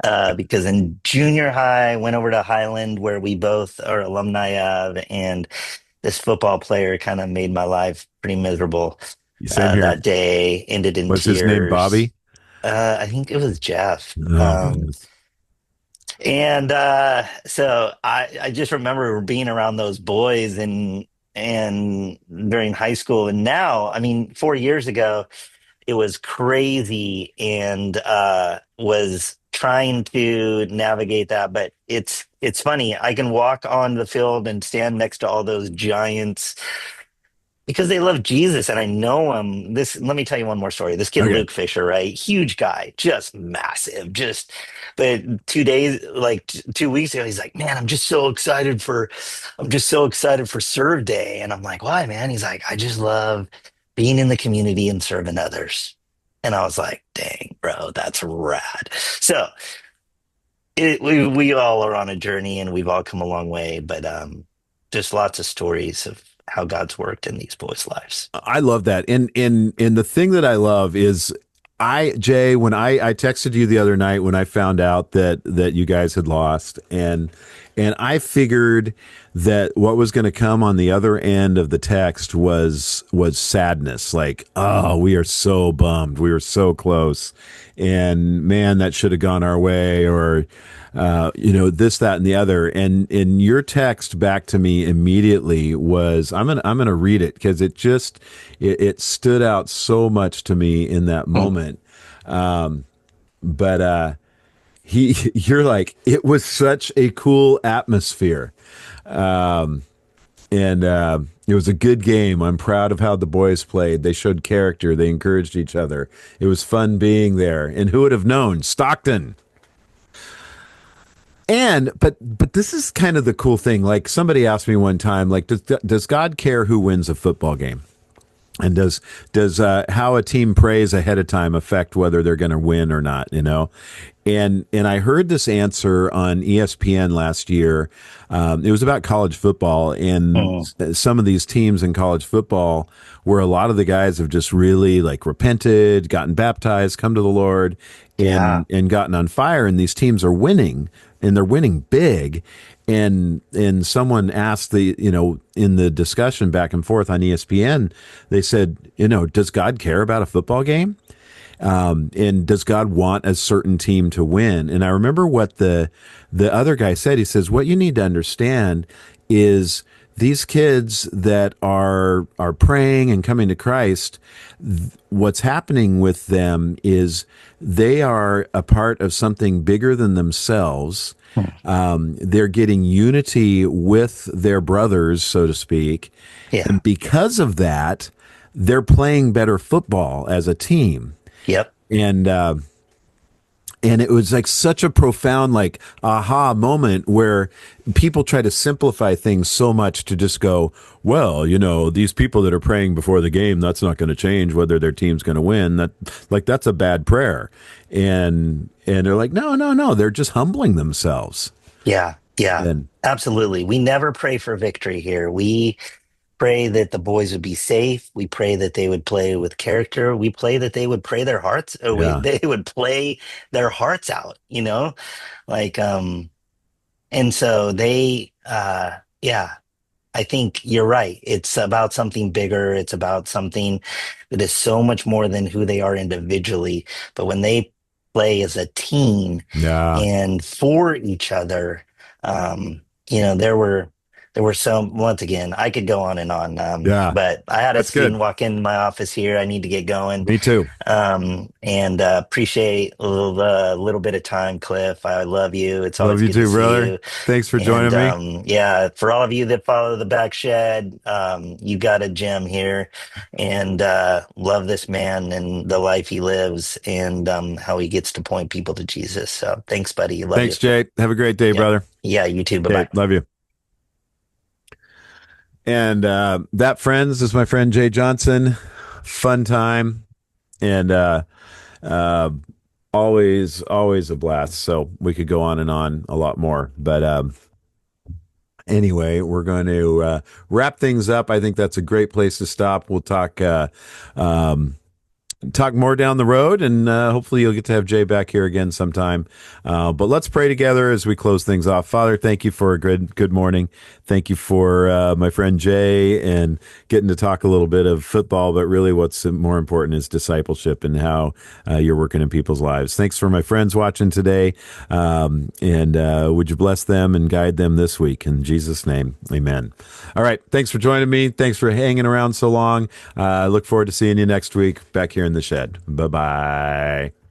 because in junior high, I went over to Highland, where we both are alumni of, and this football player kind of made my life pretty miserable. Same here. That day ended in Was his name tears. Bobby? I think it was Jeff. Oh goodness. And so I just remember being around those boys and during high school. And now, I mean, 4 years ago, it was crazy and was trying to navigate that. But it's funny. I can walk on the field and stand next to all those giants because they love Jesus and I know him. This, let me tell you one more story. This kid, Okay. Luke Fisher, right? Huge guy, just massive, just, but 2 days, like 2 weeks ago, he's like, man, I'm just so excited for Serve Day. And I'm like, why, man? He's like, I just love being in the community and serving others. And I was like, dang, bro, that's rad. So we all are on a journey and we've all come a long way, but just lots of stories of how God's worked in these boys' lives. I love that. And the thing that I love is Jay, when I texted you the other night when I found out that you guys had lost, and I figured that what was going to come on the other end of the text was sadness, like, oh, we are so bummed, we were so close, and man, that should have gone our way, or this, that, and the other. And in your text back to me immediately was, I'm gonna read it because it stood out so much to me in that Hmm. moment. But you're like, it was such a cool atmosphere. And it was a good game. I'm proud of how the boys played. They showed character. They encouraged each other. It was fun being there. And who would have known? Stockton. And but this is kind of the cool thing. Like somebody asked me one time, like, does God care who wins a football game? And does how a team prays ahead of time affect whether they're going to win or not? And I heard this answer on ESPN last year. It was about college football and Hmm. some of these teams in college football where a lot of the guys have just really like repented, gotten baptized, come to the Lord, Yeah. and gotten on fire. And these teams are winning, and they're winning big. And someone asked in the discussion back and forth on ESPN, they said, does God care about a football game? And does God want a certain team to win? And I remember what the other guy said. He says, what you need to understand is these kids that are praying and coming to Christ, what's happening with them is they are a part of something bigger than themselves. Hmm. They're getting unity with their brothers, so to speak. Yeah. And because of that, they're playing better football as a team. Yep. And and it was like such a profound like aha moment where people try to simplify things so much to just go, well, these people that are praying before the game, that's not going to change whether their team's going to win. That's a bad prayer. And they're like, no, no, no, they're just humbling themselves. Yeah. Yeah. And Absolutely. We never pray for victory here. We pray that the boys would be safe. We pray that they would play with character. We pray that they would pray their hearts, or yeah, they would play their hearts out, like, and so yeah, I think you're right. It's about something bigger. It's about something that is so much more than who they are individually. But when they play as a team yeah, and for each other, um, there were so once again, I could go on and on. yeah. But I had a That's good. student walk in my office here. I need to get going. Me too. And appreciate the little bit of time, Cliff. I love you. It's Love always you good to too, see brother. you. Thanks for And joining me. yeah, for all of you that follow the back shed, you got a gem here, and love this man and the life he lives, and how he gets to point people to Jesus. So thanks, buddy. Love you. Thanks, Jay. Have a great day, Yep. brother. Yeah, you too. Bye Okay, bye. love you. And that, friends, is my friend Jay Johnson. Fun time and uh, always a blast. So we could go on and on a lot more. But anyway, we're going to wrap things up. I think that's a great place to stop. We'll talk talk more down the road, and hopefully you'll get to have Jay back here again sometime. But let's pray together as we close things off. Father, thank you for a good morning. Thank you for my friend Jay and getting to talk a little bit of football, but really what's more important is discipleship and how you're working in people's lives. Thanks for my friends watching today, and would you bless them and guide them this week? In Jesus' name, amen. All right, thanks for joining me. Thanks for hanging around so long. I look forward to seeing you next week back here in the shed. Bye-bye.